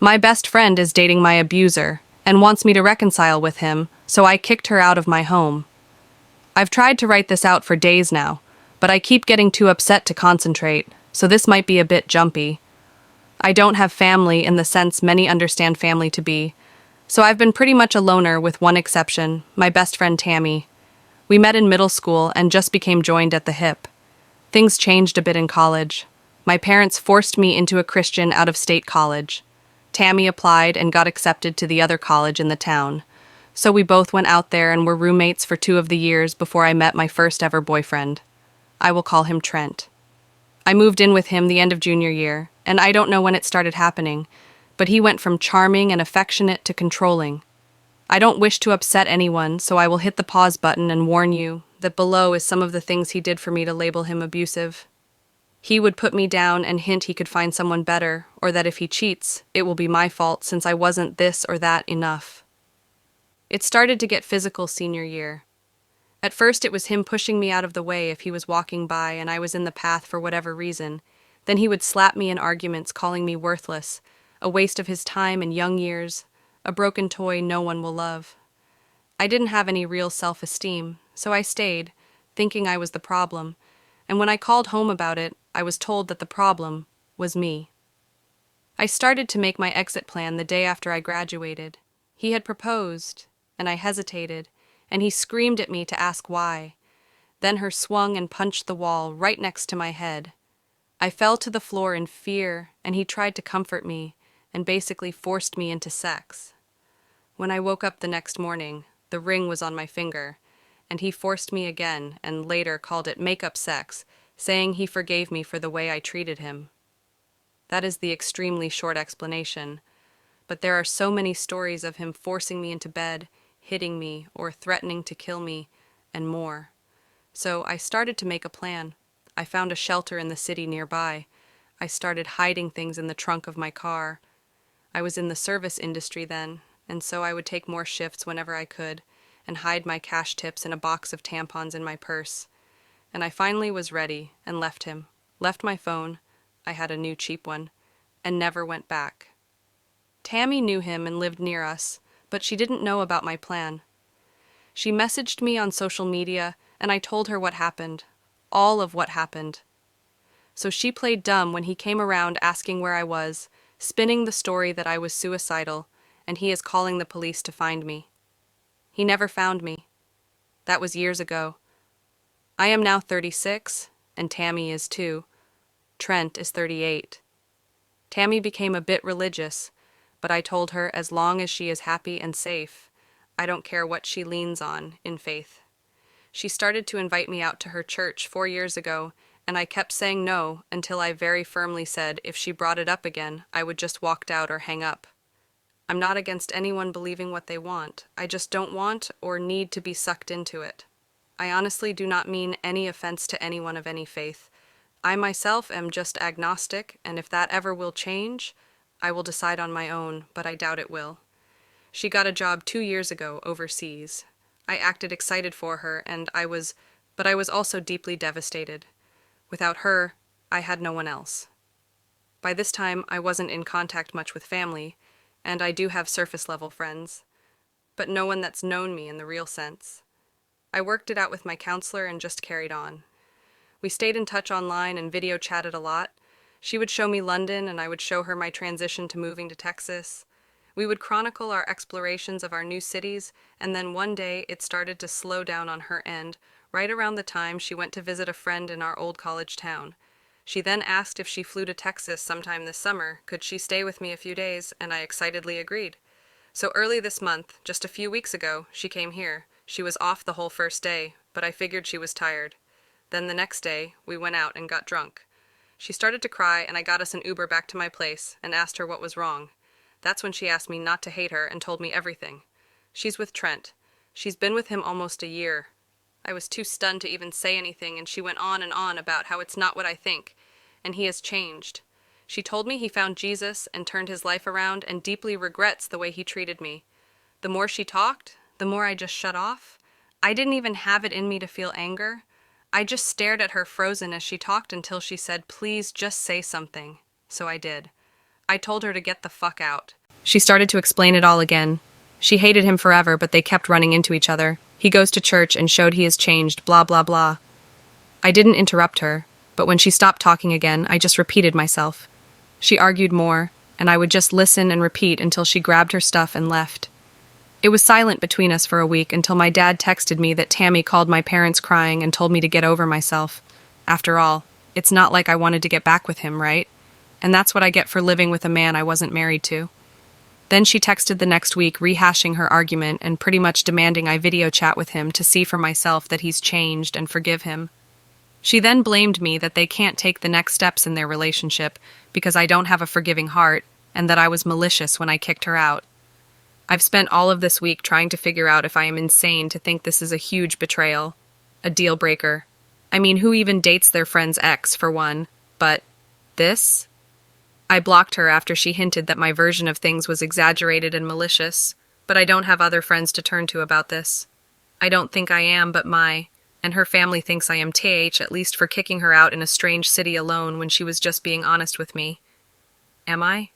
My best friend is dating my abuser and wants me to reconcile with him, so I kicked her out of my home. I've tried to write this out for days now, but I keep getting too upset to concentrate, so this might be a bit jumpy. I don't have family in the sense many understand family to be, so I've been pretty much a loner with one exception, my best friend Tammy. We met in middle school and just became joined at the hip. Things changed a bit in college. My parents forced me into a Christian out-of-state college. Tammy applied and got accepted to the other college in the town. So we both went out there and were roommates for 2 of the years before I met my first ever boyfriend. I will call him Trent. I moved in with him the end of junior year, and I don't know when it started happening, but he went from charming and affectionate to controlling. I don't wish to upset anyone, so I will hit the pause button and warn you that below is some of the things he did for me to label him abusive. He would put me down and hint he could find someone better, or that if he cheats, it will be my fault since I wasn't this or that enough. It started to get physical senior year. At first it was him pushing me out of the way if he was walking by and I was in the path for whatever reason. Then he would slap me in arguments, calling me worthless, a waste of his time and young years, a broken toy no one will love. I didn't have any real self-esteem, so I stayed, thinking I was the problem, and when I called home about it, I was told that the problem was me. I started to make my exit plan the day after I graduated. He had proposed, and I hesitated, and he screamed at me to ask why. Then her swung and punched the wall right next to my head. I fell to the floor in fear, and he tried to comfort me, and basically forced me into sex. When I woke up the next morning, the ring was on my finger, and he forced me again and later called it make-up sex, saying he forgave me for the way I treated him. That is the extremely short explanation, but there are so many stories of him forcing me into bed, hitting me, or threatening to kill me, and more. So I started to make a plan. I found a shelter in the city nearby. I started hiding things in the trunk of my car. I was in the service industry then, and so I would take more shifts whenever I could, and hide my cash tips in a box of tampons in my purse. And I finally was ready and left him, left my phone, I had a new cheap one, and never went back. Tammy knew him and lived near us, but she didn't know about my plan. She messaged me on social media, and I told her what happened, all of what happened. So she played dumb when he came around asking where I was, spinning the story that I was suicidal, and he is calling the police to find me. He never found me. That was years ago. I am now 36, and Tammy is too. Trent is 38. Tammy became a bit religious, but I told her as long as she is happy and safe, I don't care what she leans on in faith. She started to invite me out to her church 4 years ago, and I kept saying no until I very firmly said if she brought it up again, I would just walk out or hang up. I'm not against anyone believing what they want. I just don't want or need to be sucked into it. I honestly do not mean any offense to anyone of any faith. I myself am just agnostic, and if that ever will change, I will decide on my own, but I doubt it will. She got a job 2 years ago overseas. I acted excited for her, but I was also deeply devastated. Without her, I had no one else. By this time, I wasn't in contact much with family, and I do have surface-level friends, but no one that's known me in the real sense. I worked it out with my counselor and just carried on. We stayed in touch online and video chatted a lot. She would show me London, and I would show her my transition to moving to Texas. We would chronicle our explorations of our new cities, and then one day it started to slow down on her end, right around the time she went to visit a friend in our old college town. She then asked if she flew to Texas sometime this summer, could she stay with me a few days, and I excitedly agreed. So early this month, just a few weeks ago, she came here. She was off the whole first day, but I figured she was tired. Then the next day, we went out and got drunk. She started to cry, and I got us an Uber back to my place and asked her what was wrong. That's when she asked me not to hate her and told me everything. She's with Trent. She's been with him almost a year. I was too stunned to even say anything, and she went on and on about how it's not what I think, and he has changed. She told me he found Jesus and turned his life around and deeply regrets the way he treated me. The more she talked, the more I just shut off. I didn't even have it in me to feel anger. I just stared at her frozen as she talked until she said, "Please just say something." So I did. I told her to get the fuck out. She started to explain it all again. She hated him forever, but they kept running into each other. He goes to church and showed he has changed, blah, blah, blah. I didn't interrupt her, but when she stopped talking again, I just repeated myself. She argued more, and I would just listen and repeat until she grabbed her stuff and left. It was silent between us for a week until my dad texted me that Tammy called my parents crying and told me to get over myself. After all, it's not like I wanted to get back with him, right? And that's what I get for living with a man I wasn't married to. Then she texted the next week rehashing her argument and pretty much demanding I video chat with him to see for myself that he's changed and forgive him. She then blamed me that they can't take the next steps in their relationship because I don't have a forgiving heart and that I was malicious when I kicked her out. I've spent all of this week trying to figure out if I am insane to think this is a huge betrayal, a deal breaker. I mean, who even dates their friend's ex, for one? But this? I blocked her after she hinted that my version of things was exaggerated and malicious, but I don't have other friends to turn to about this. I don't think I am, but and her family thinks I am at least for kicking her out in a strange city alone when she was just being honest with me. Am I?